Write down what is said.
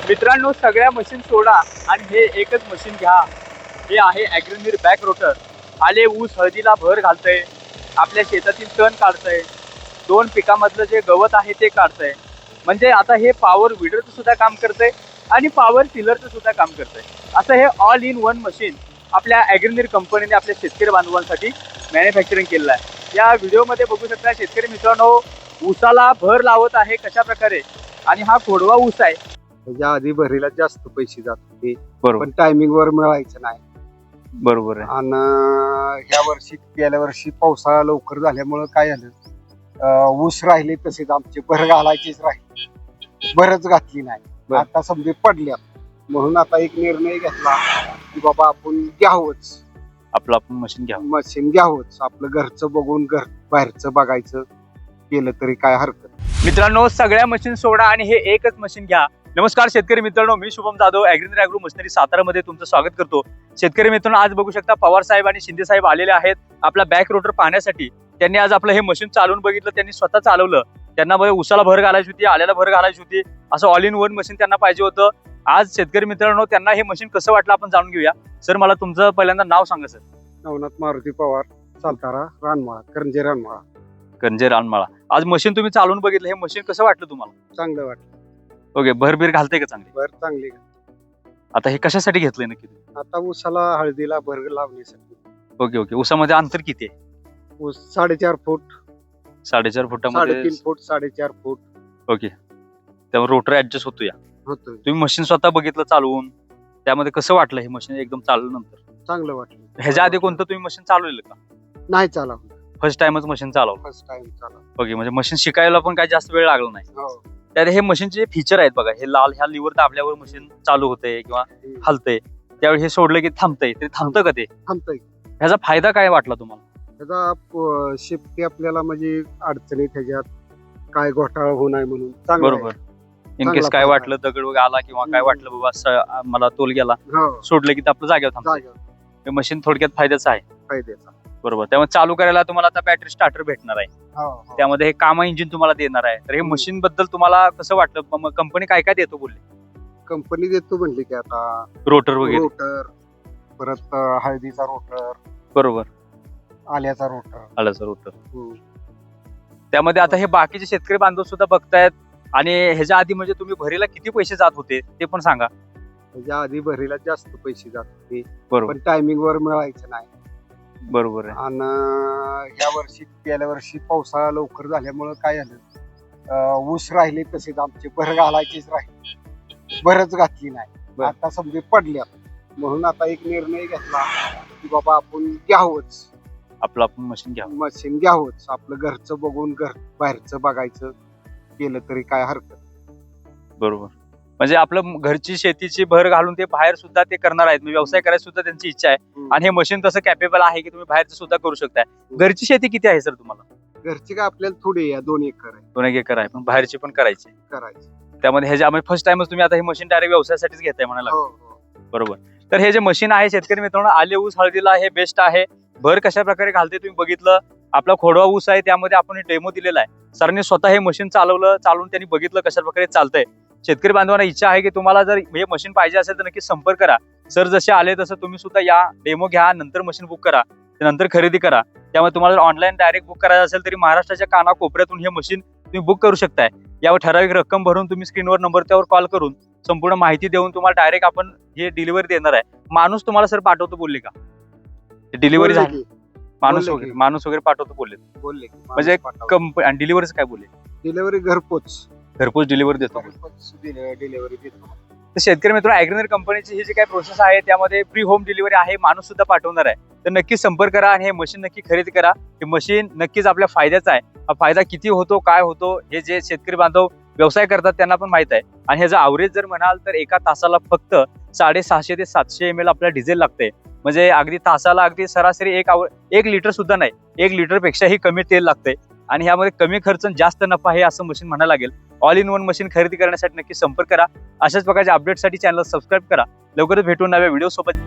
मित्रांनो, सगळ्या मशीन सोडा आणि हे एकच मशीन घ्या. हे आहे ॲग्रोनीर बॅक रोटर. आले ऊस हळदीला भर घालतंय, आपल्या शेतातील तण काढतंय, 2 पिकामधलं जे गवत आहे ते काढतंय. म्हणजे आता हे पॉवर विडरचं सुद्धा काम करतंय आणि पॉवर टिलरचं सुद्धा काम करतंय. असं हे ऑल इन वन मशीन आपल्या ॲग्रोनीर कंपनीने आपल्या शेतकरी बांधवांसाठी मॅन्युफॅक्चरिंग केलेलं आहे. या व्हिडिओमध्ये बघू शकता शेतकरी मित्रांनो ऊसाला भर लावत आहे कशा प्रकारे. आणि हा खोडवा ऊस आहे. त्याच्या आधी भरीला जास्त पैसे जात होते, बरोबर पण टायमिंग वर मिळायचं नाही. बरोबर आहे. आणि गेल्या वर्षी पावसाळा लवकर झाल्यामुळं काय झालं, ऊस राहिले तसेच आमचे भर घालायचेच राहिले, भरच घातली नाही. आता समजे पडल्या म्हणून आता एक निर्णय घेतला की बाबा आपण घ्यावंच, आपलं मशीन घ्यावंच. आपलं घरचं बघून बाहेरचं बघायचं केलं तरी काय हरकत. मित्रांनो, सगळ्या मशीन सोडा आणि हे एकच मशीन घ्या. नमस्कार शेतकरी मित्रांनो, मी शुभम जाधव ॲग्रोनीर ॲग्रो मशिनरी सातारामध्ये तुमचं स्वागत करतो. शेतकरी मित्रांनो, आज बघू शकता पवार साहेब आणि शिंदे साहेब आलेले आहेत आपला बॅक रोटर पाहण्यासाठी. त्यांनी आज आपलं हे मशीन चालवून बघितलं, त्यांनी स्वतः चालवलं. त्यांना उसाला भर घालायची होती, आल्याला भर घालायची होती, असं ऑल इन वन मशीन त्यांना पाहिजे होतं. आज शेतकरी मित्रांनो त्यांना हे मशीन कसं वाटलं आपण जाणून घेऊया. सर, मला तुमचं पहिल्यांदा नाव सांगा. सर, नवनाथ मारुती पवार, सातारा, रानमाळा, करंजे रानमाळा. आज मशीन तुम्ही चालवून बघितलं, हे मशीन कसं वाटलं तुम्हाला? चांगलं वाटलं. ओके, भरबीर घालते का चांगली? भर चांगली. आता हे कशासाठी घेतलंय नक्की? आता ऊसाला हळदीला भर लावण्यासाठी. Okay okay. ऊसामध्ये अंतर किती आहे? ऊस 4.5 फूट, 4.5 फुटामध्ये 3.5 फूट, 4.5 फूट. ओके, त्यामुळे रोटर ऍडजस्ट होतो. या होतोय. तुम्ही मशीन स्वतः बघितलं चालवून, त्यामध्ये कसं वाटलं हे मशीन एकदम चालवल्यानंतर? चांगलं वाटलं. ह्याच्या आधी कोणतं तुम्ही मशीन चालवलेलं का? नाही चालवलं, फर्स्ट टाइमच मशीन चालवलं? फर्स्ट टाइम चालवलं. ओके, म्हणजे मशीन शिकायला पण काय जास्त वेळ लागला नाही. हो. त्यात हे मशीनचे फीचर आहेत बघा. हे लाल, ह्या लिव्हर दाबल्यावर मशीन चालू होते किंवा हलते. त्यावेळी हे सोडलं की थांबतंय. ते थांबतं का? ते थांबतंय. ह्याचा फायदा काय वाटला तुम्हाला? त्याचा शेपटी आपल्याला म्हणजे अडचणी त्याच्यात काय घोटाळा होऊ नये म्हणून चांगलं आहे. बरोबर. इन केस काय वाटलं, दगड वगैरे आला किंवा काय वाटलं बाबा मला तोल गेला, हो. सोडलं की ते आपलं जागेवर थांबतं. जागेवर हे मशीन थोडक्यात फायद्याचं आहे. फायद्याचा. बरोबर. त्यामुळे चालू करायला तुम्हाला आता बॅटरी स्टार्टर भेटणार आहे. हो, हो. त्यामध्ये हे कामा इंजिन तुम्हाला देणार आहे. तर हे मशीन बद्दल तुम्हाला कसं वाटलं? कंपनी काय काय देतो बोलली? कंपनी देतो म्हणली की आता रोटर वगैरे, रोटर, परत हळदीचा रोटर, बरोबर, आल्याचा रोटर. आल्याचा रोटर. त्यामध्ये आता हे बाकीचे शेतकरी बांधव सुद्धा बघतायत. आणि ह्याच्या आधी म्हणजे तुम्ही भरीला किती पैसे जात होते ते पण सांगा. त्याच्या आधी भरीला जास्त पैसे जात होते, बरोबर, पण टायमिंग वर मिळायचं नाही. बरोबर आहे. आणि गेल्या वर्षी पावसाळा लवकर झाल्यामुळं काय झालं, ऊस राहिले तसेच आमचे भर घालायचेच राहिले, भरच घातली नाही. आता समजे पडल्या म्हणून आता एक निर्णय घेतला की बाबा आपण घ्यावंच, आपलं मशीन घ्यावंच. आपलं घरचं बघून बाहेरचं बघायचं केलं तरी काय हरकत. बरोबर. म्हणजे आपलं घरची शेतीची भर घालून ते बाहेर सुद्धा ते करणार आहेत. व्यवसाय करायची सुद्धा त्यांची इच्छा आहे. आणि हे मशीन तसं कॅपेबल आहे की तुम्ही बाहेरचं सुद्धा करू शकताय. घरची शेती किती आहे सर तुम्हाला? घरची काय आपल्याला थोडी 2 एकर आहे. 2 एकर आहे, पण बाहेरची पण करायची. त्यामध्ये ह्याच्या फर्स्ट टाइमच तुम्ही आता हे मशीन डायरेक्ट व्यवसायासाठीच घेताय म्हणाला. बरोबर. तर हे जे मशीन आहे शेतकरी मित्रांनो, आले ऊस हळदीला हे बेस्ट आहे. भर कशा प्रकारे घालते तुम्ही बघितलं. आपला खोडवा ऊस आहे, त्यामध्ये आपण डेमो दिलेला आहे. सरांनी स्वतः हे मशीन चालवलं, चालवून त्यांनी बघितलं कशा प्रकारे चालतंय. शेतकरी बांधवांना इच्छा आहे की तुम्हाला जर हे मशीन पाहिजे असेल तर नक्की संपर्क करा. सर जसे आले तसं तुम्ही सुद्धा या, डेमो घ्या, नंतर मशीन बुक करा, नंतर खरेदी करा. त्यामुळे तुम्हाला ऑनलाईन डायरेक्ट बुक करायचं असेल तरी महाराष्ट्राच्या कानाकोपऱ्यातून हे मशीन तुम्ही बुक करू शकताय. यावर ठराविक रक्कम भरून तुम्ही स्क्रीनवर नंबर त्यावर कॉल करून संपूर्ण माहिती देऊन तुम्हाला डायरेक्ट आपण हे डिलिव्हरी देणार आहे. माणूस तुम्हाला सर पाठवतो बोलले का? डिलिव्हरी झाली, माणूस वगैरे पाठवतो बोलले. म्हणजे कंपनी डिलिव्हरीच काय बोलले? डिलिव्हरी घरपोच डिलिव्हरी देतो. तर शेतकरी मित्र, ॲग्रोनीर कंपनीची ही जी काही प्रोसेस आहे त्यामध्ये फ्री होम डिलिव्हरी आहे. माणूस सुद्धा पाठवणार आहे. तर नक्की संपर्क करा आणि हे मशीन नक्की खरेदी करा. हे मशीन नक्कीच आपल्या फायद्याचं आहे. हा फायदा किती होतो, काय होतो, हे जे शेतकरी बांधव व्यवसाय करतात त्यांना पण माहित आहे. आणि ह्याचा ॲव्हरेज जर म्हणाल तर एका तासाला फक्त 650 ते 700 ml आपल्याला डिझेल लागते. म्हणजे अगदी तासाला अगदी सरासरी 1 लिटर सुद्धा नाही, 1 लिटर पेक्षाही कमी तेल लागते. आणि ह्यामध्ये कमी खर्च जास्त नफा आहे असं मशीन म्हणायला लागेल. ऑल इन वन मशीन खरेदी करण्यासाठी नक्की संपर्क करा. अशाच प्रकारच्या अपडेटसाठी चॅनल सबस्क्राईब करा. लवकरच भेटू नव्या व्हिडिओ सोबत.